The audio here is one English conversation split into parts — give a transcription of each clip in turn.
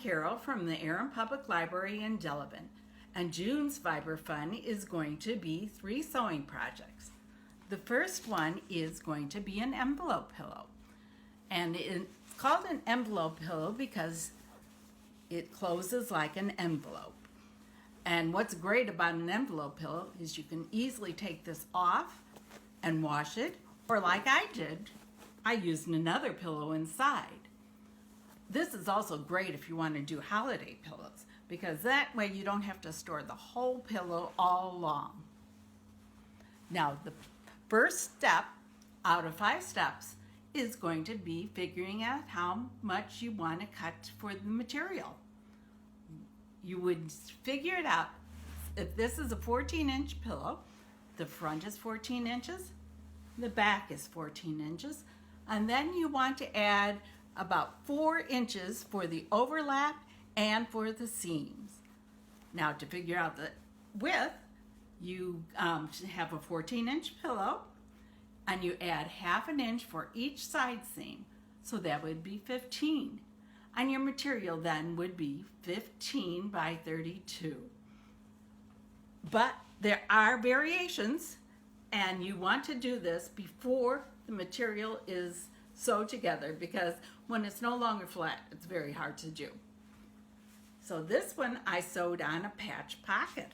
Carol from the Aaron Public Library in Delavan, and June's Fiber Fun is going to be 3 sewing projects. The first one is going to be an envelope pillow, and it's called an envelope pillow because it closes like an envelope. And what's great about an envelope pillow is you can easily take this off and wash it, or like I did, I used another pillow inside. This is also great if you want to do holiday pillows, because that way you don't have to store the whole pillow all along. Now, the first step out of 5 steps is going to be figuring out how much you want to cut for the material. You would figure it out. If this is a 14-inch pillow, the front is 14 inches, the back is 14 inches, and then you want to add about 4 inches for the overlap and for the seams. Now, to figure out the width, you have a 14-inch pillow, and you add 1/2 inch for each side seam, so that would be 15. And your material then would be 15 by 32. But there are variations, and you want to do this before the material is sewed together, because when it's no longer flat, it's very hard to do. So this one I sewed on a patch pocket.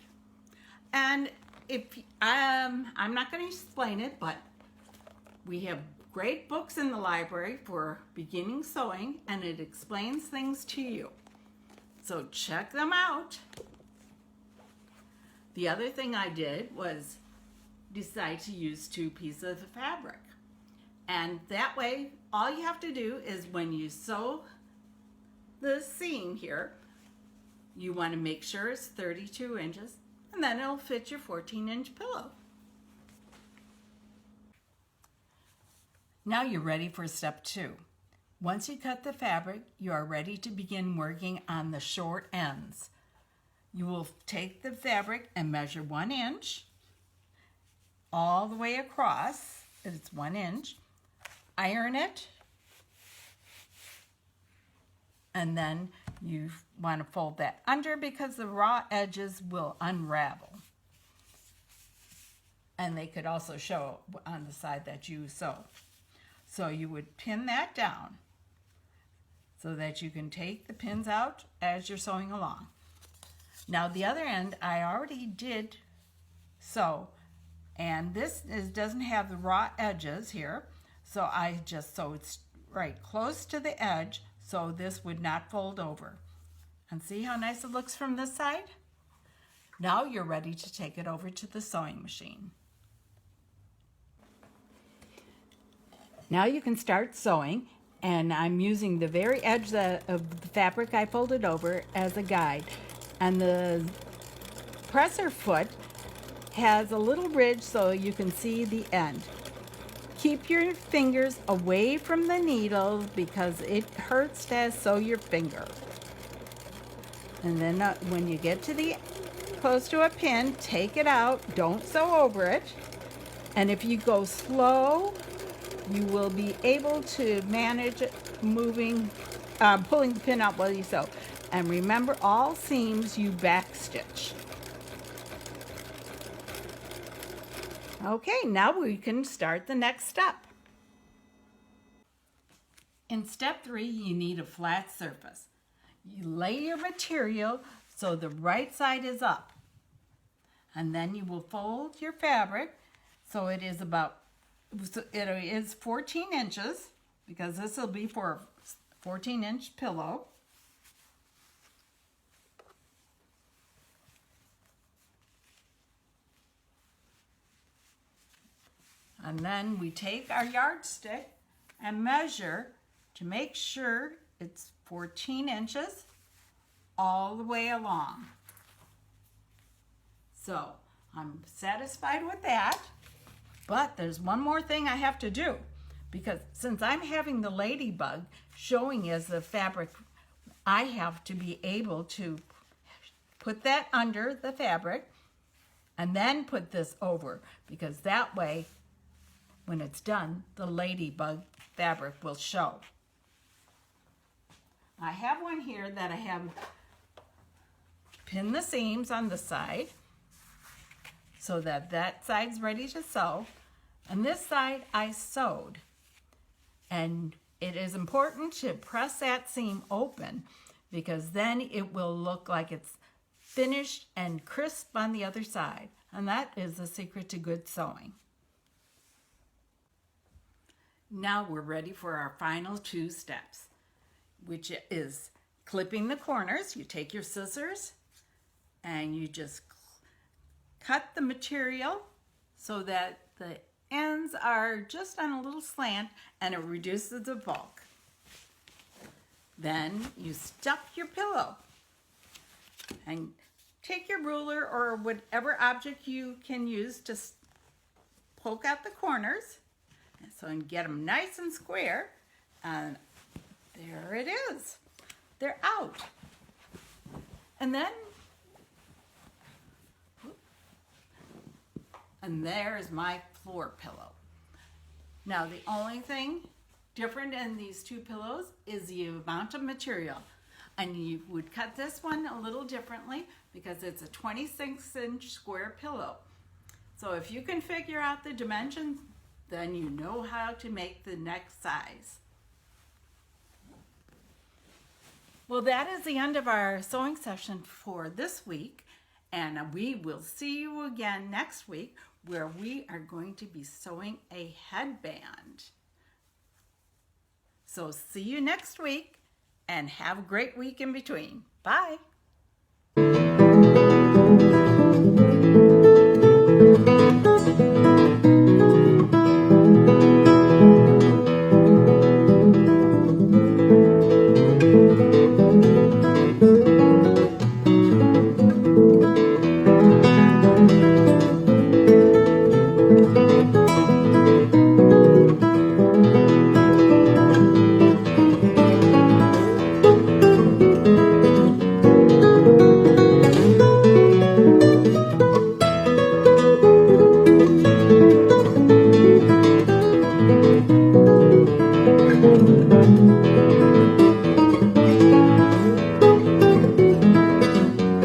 And if I'm not going to explain it, but we have great books in the library for beginning sewing, and it explains things to you. So check them out. The other thing I did was decide to use 2 pieces of fabric. And that way, all you have to do is when you sew the seam here, you want to make sure it's 32 inches, and then it'll fit your 14-inch pillow. Now you're ready for step 2. Once you cut the fabric, you are ready to begin working on the short ends. You will take the fabric and measure 1 inch all the way across. It's 1 inch. Iron it, and then you want to fold that under because the raw edges will unravel. And they could also show on the side that you sew. So you would pin that down so that you can take the pins out as you're sewing along. Now the other end I already did sew, and this doesn't have the raw edges here, so I just sewed right close to the edge so this would not fold over. And see how nice it looks from this side? Now you're ready to take it over to the sewing machine. Now you can start sewing, and I'm using the very edge of the fabric I folded over as a guide. And the presser foot has a little ridge so you can see the end. Keep your fingers away from the needle because it hurts to sew your finger. And then when you get to close to a pin, take it out. Don't sew over it. And if you go slow, you will be able to manage pulling the pin out while you sew. And remember, all seams you backstitch. Okay, now we can start the next step. In step 3, you need a flat surface. You lay your material so the right side is up. And then you will fold your fabric so it is 14 inches, because this will be for a 14-inch pillow. And then we take our yardstick and measure to make sure it's 14 inches all the way along. So I'm satisfied with that, but there's one more thing I have to do, because since I'm having the ladybug showing as the fabric, I have to be able to put that under the fabric and then put this over, because that way when it's done, the ladybug fabric will show. I have one here that I have pinned the seams on the side so that that side's ready to sew. And this side I sewed. And it is important to press that seam open because then it will look like it's finished and crisp on the other side. And that is the secret to good sewing. Now we're ready for our final 2 steps, which is clipping the corners. You take your scissors and you just cut the material so that the ends are just on a little slant and it reduces the bulk. Then you stuff your pillow and take your ruler or whatever object you can use to poke out the corners. So and get them nice and square, and there it is. They're out. And there's my floor pillow. Now the only thing different in these 2 pillows is the amount of material. And you would cut this one a little differently because it's a 26-inch square pillow. So if you can figure out the dimensions, then you know how to make the next size. Well, that is the end of our sewing session for this week, and we will see you again next week where we are going to be sewing a headband. So see you next week and have a great week in between. Bye.